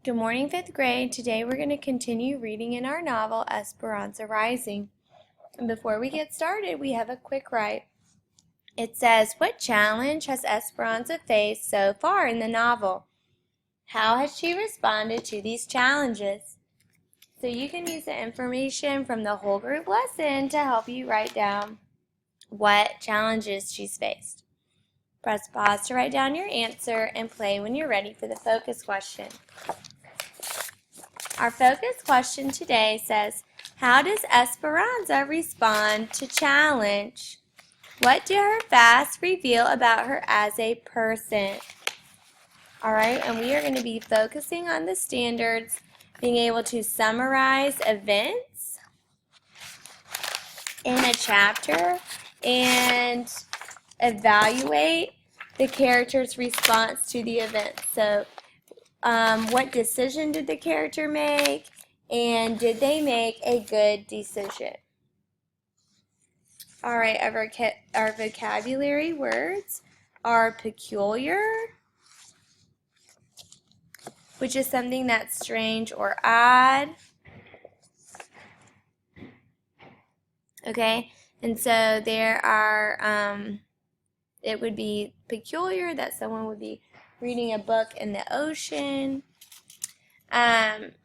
Good morning, 5th grade. Today we're going to continue reading in our novel, Esperanza Rising. And before we get started, we have a quick write. It says, what challenge has Esperanza faced so far in the novel? How has she responded to these challenges? So you can use the information from the whole group lesson to help you write down what challenges she's faced. Press pause to write down your answer and play when you're ready for the focus question. Our focus question today says, how does Esperanza respond to challenge? What do her fasts reveal about her as a person? Alright, and we are going to be focusing on the standards, being able to summarize events in a chapter and evaluate the character's response to the event. So, what decision did the character make, and did they make a good decision? All right, our vocabulary words are peculiar, which is something that's strange or odd. Okay, and so there are, it would be peculiar that someone would be reading a book in the ocean.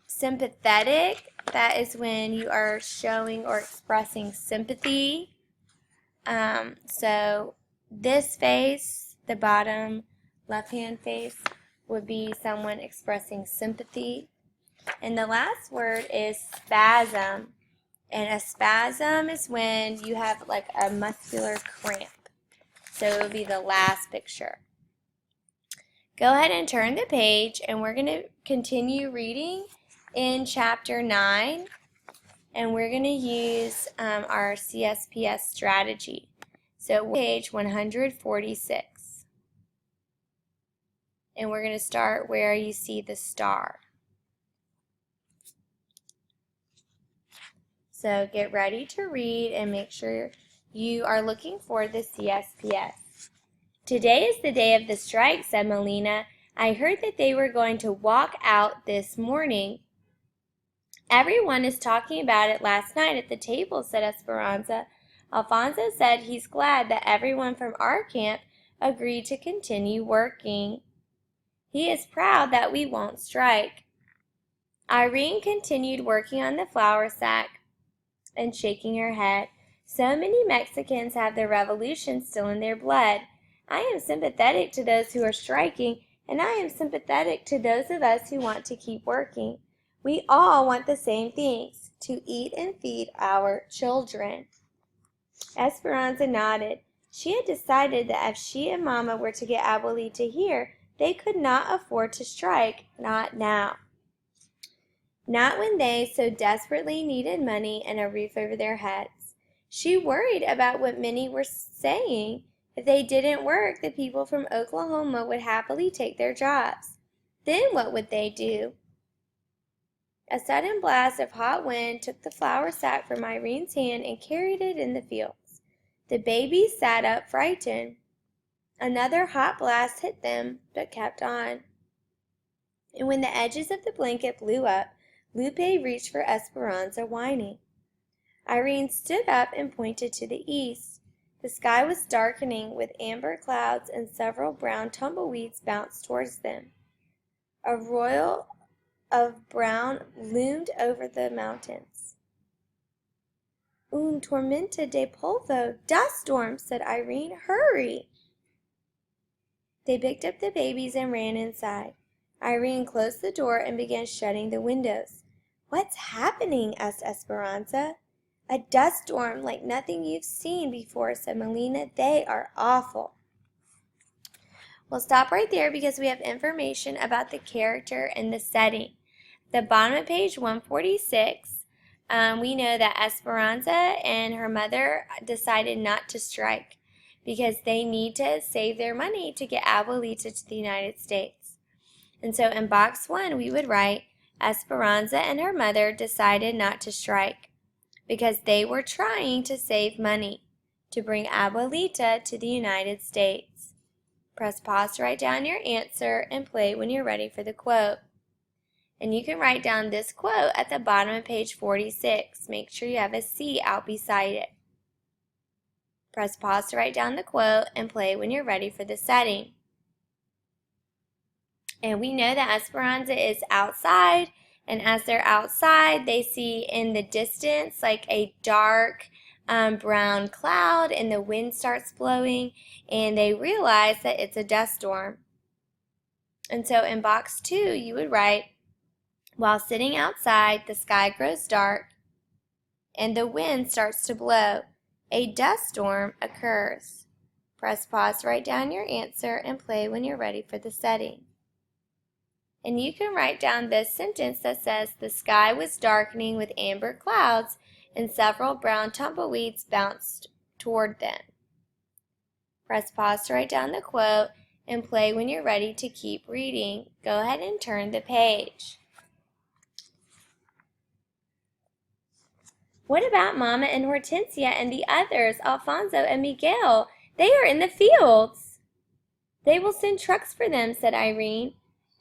Sympathetic, that is when you are showing or expressing sympathy. So this face, the bottom left-hand face, would be someone expressing sympathy. And the last word is spasm. And a spasm is when you have like a muscular cramp. So it would be the last picture. Go ahead and turn the page, and we're going to continue reading in Chapter 9, and we're going to use our CSPS strategy. So page 146, and we're going to start where you see the star. So get ready to read and make sure you are looking for the CSPS. Today is the day of the strike, said Melina. I heard that they were going to walk out this morning. Everyone is talking about it last night at the table, said Esperanza. Alfonso said he's glad that everyone from our camp agreed to continue working. He is proud that we won't strike. Irene continued working on the flour sack and shaking her head. So many Mexicans have the revolution still in their blood. I am sympathetic to those who are striking, and I am sympathetic to those of us who want to keep working. We all want the same things, to eat and feed our children. Esperanza nodded. She had decided that if she and Mama were to get Abuelita here, they could not afford to strike, not now. Not when they so desperately needed money and a roof over their heads. She worried about what many were saying. If they didn't work, the people from Oklahoma would happily take their jobs. Then what would they do? A sudden blast of hot wind took the flour sack from Irene's hand and carried it in the fields. The babies sat up frightened. Another hot blast hit them, but kept on. And when the edges of the blanket blew up, Lupe reached for Esperanza, whining. Irene stood up and pointed to the east. The sky was darkening with amber clouds, and several brown tumbleweeds bounced towards them. A royal of brown loomed over the mountains. Un tormenta de polvo, dust storm, said Irene. Hurry! They picked up the babies and ran inside. Irene closed the door and began shutting the windows. What's happening? Asked Esperanza. A dust storm like nothing you've seen before, said Melina. They are awful. We'll stop right there because we have information about the character and the setting. The bottom of page 146, we know that Esperanza and her mother decided not to strike because they need to save their money to get Abuelita to the United States. And so in box 1, we would write, Esperanza and her mother decided not to strike because they were trying to save money to bring Abuelita to the United States. Press pause to write down your answer and play when you're ready for the quote. And you can write down this quote at the bottom of page 46. Make sure you have a C out beside it. Press pause to write down the quote and play when you're ready for the setting. And we know that Esperanza is outside, and as they're outside, they see in the distance like a dark brown cloud, and the wind starts blowing, and they realize that it's a dust storm. And so in box 2, you would write, while sitting outside, the sky grows dark, and the wind starts to blow. A dust storm occurs. Press pause to write down your answer and play when you're ready for the setting. And you can write down this sentence that says, the sky was darkening with amber clouds and several brown tumbleweeds bounced toward them. Press pause to write down the quote and play when you're ready to keep reading. Go ahead and turn the page. What about Mama and Hortensia and the others, Alfonso and Miguel? They are in the fields. They will send trucks for them, said Irene.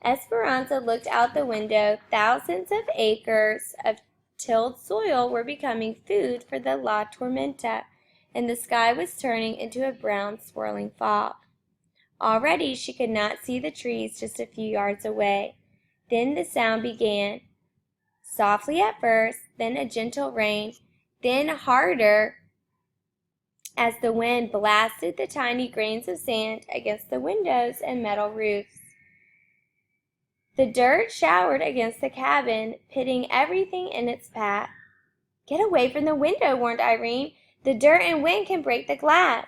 Esperanza looked out the window. Thousands of acres of tilled soil were becoming food for the La Tormenta, and the sky was turning into a brown swirling fog. Already she could not see the trees just a few yards away. Then the sound began. Softly at first, then a gentle rain, then harder as the wind blasted the tiny grains of sand against the windows and metal roofs. The dirt showered against the cabin, pitting everything in its path. Get away from the window, warned Irene. The dirt and wind can break the glass.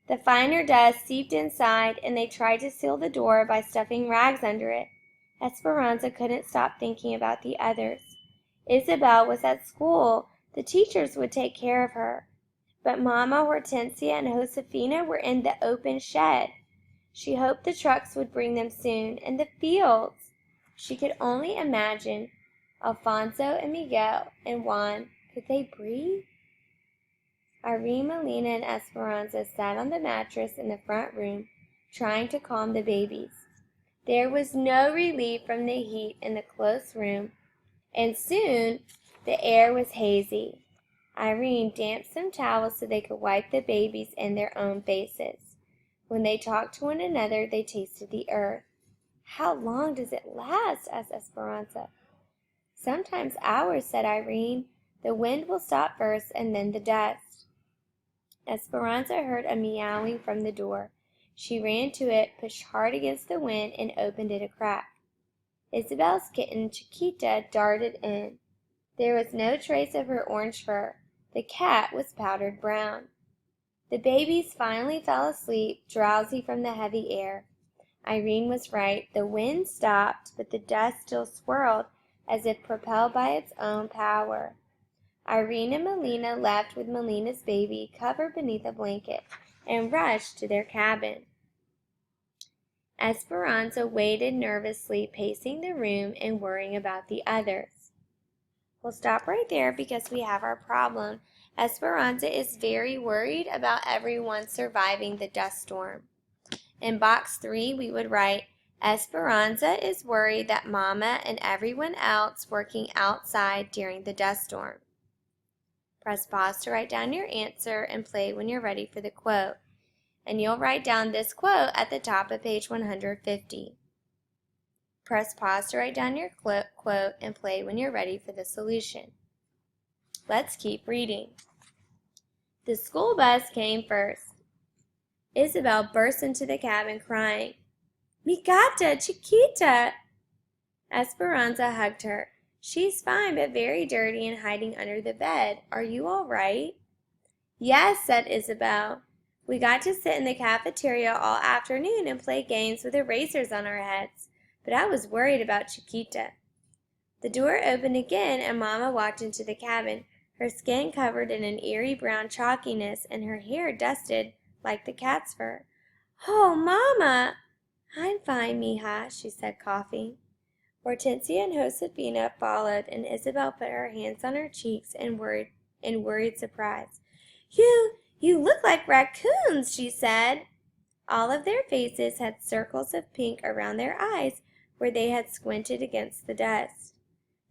The finer dust seeped inside, and they tried to seal the door by stuffing rags under it. Esperanza couldn't stop thinking about the others. Isabel was at school. The teachers would take care of her. But Mama, Hortensia, and Josefina were in the open shed. She hoped the trucks would bring them soon, and the fields. She could only imagine Alfonso and Miguel and Juan. Could they breathe? Irene, Melina, and Esperanza sat on the mattress in the front room, trying to calm the babies. There was no relief from the heat in the close room, and soon the air was hazy. Irene damped some towels so they could wipe the babies and their own faces. When they talked to one another, they tasted the earth. How long does it last? Asked Esperanza. Sometimes hours, said Irene. The wind will stop first and then the dust. Esperanza heard a meowing from the door. She ran to it, pushed hard against the wind, and opened it a crack. Isabel's kitten, Chiquita, darted in. There was no trace of her orange fur. The cat was powdered brown. The babies finally fell asleep, drowsy from the heavy air. Irene was right. The wind stopped, but the dust still swirled as if propelled by its own power. Irene and Melina left with Melina's baby covered beneath a blanket and rushed to their cabin. Esperanza waited nervously, pacing the room and worrying about the others. We'll stop right there because we have our problem. Esperanza is very worried about everyone surviving the dust storm. In box 3, we would write, Esperanza is worried that Mama and everyone else working outside during the dust storm. Press pause to write down your answer and play when you're ready for the quote. And you'll write down this quote at the top of page 150. Press pause to write down your quote and play when you're ready for the solution. Let's keep reading. The school bus came first. Isabel burst into the cabin crying, Mi gata, Chiquita! Esperanza hugged her. She's fine but very dirty and hiding under the bed. Are you all right? Yes, said Isabel. We got to sit in the cafeteria all afternoon and play games with erasers on our heads, but I was worried about Chiquita. The door opened again and Mama walked into the cabin, her skin covered in an eerie brown chalkiness and her hair dusted like the cat's fur. Oh, Mama! I'm fine, mija, she said, coughing. Hortensia and Josefina followed, and Isabel put her hands on her cheeks in worried surprise. You look like raccoons, she said. All of their faces had circles of pink around their eyes, where they had squinted against the dust.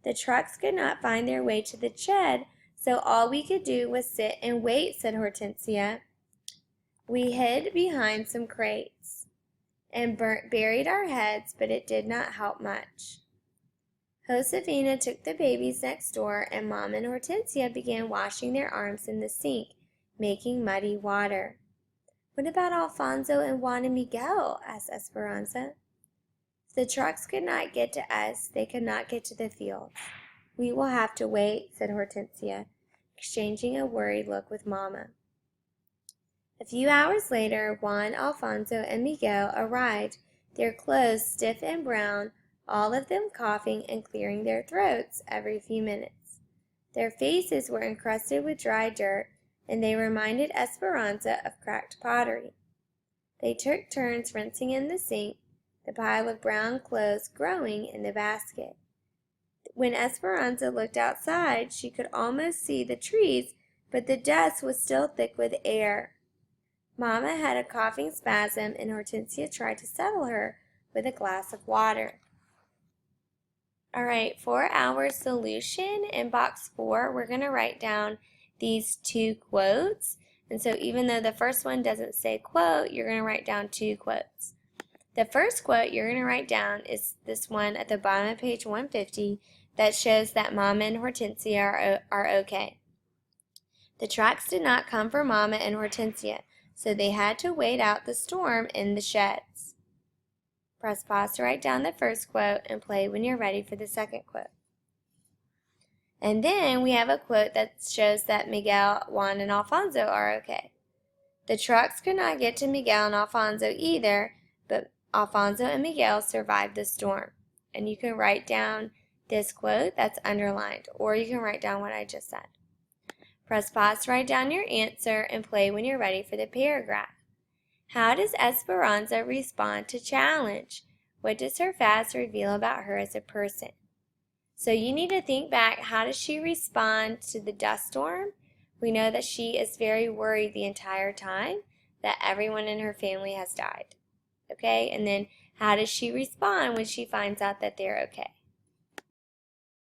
The trucks could not find their way to the shed, so all we could do was sit and wait, said Hortensia. We hid behind some crates and buried our heads, but it did not help much. Josefina took the babies next door, and Mom and Hortensia began washing their arms in the sink, making muddy water. What about Alfonso and Juan and Miguel? Asked Esperanza. If the trucks could not get to us, they could not get to the fields. We will have to wait, said Hortensia, exchanging a worried look with Mama. A few hours later, Juan, Alfonso, and Miguel arrived, their clothes stiff and brown, all of them coughing and clearing their throats every few minutes. Their faces were encrusted with dry dirt, and they reminded Esperanza of cracked pottery. They took turns rinsing in the sink, the pile of brown clothes growing in the basket. When Esperanza looked outside, she could almost see the trees, but the dust was still thick with air. Mama had a coughing spasm, and Hortensia tried to settle her with a glass of water. All right, for our solution in box 4, we're going to write down these 2 quotes. And so even though the first one doesn't say quote, you're going to write down 2 quotes. The first quote you're going to write down is this one at the bottom of page 150 that shows that Mama and Hortensia are okay. The trucks did not come for Mama and Hortensia, so they had to wait out the storm in the sheds. Press pause to write down the first quote and play when you're ready for the second quote. And then we have a quote that shows that Miguel, Juan, and Alfonso are okay. The trucks could not get to Miguel and Alfonso either, but Alfonso and Miguel survived the storm. And you can write down this quote that's underlined, or you can write down what I just said. Press pause to write down your answer and play when you're ready for the paragraph. How does Esperanza respond to challenge? What does her fast reveal about her as a person? So you need to think back, how does she respond to the dust storm? We know that she is very worried the entire time that everyone in her family has died. Okay, and then how does she respond when she finds out that they're okay?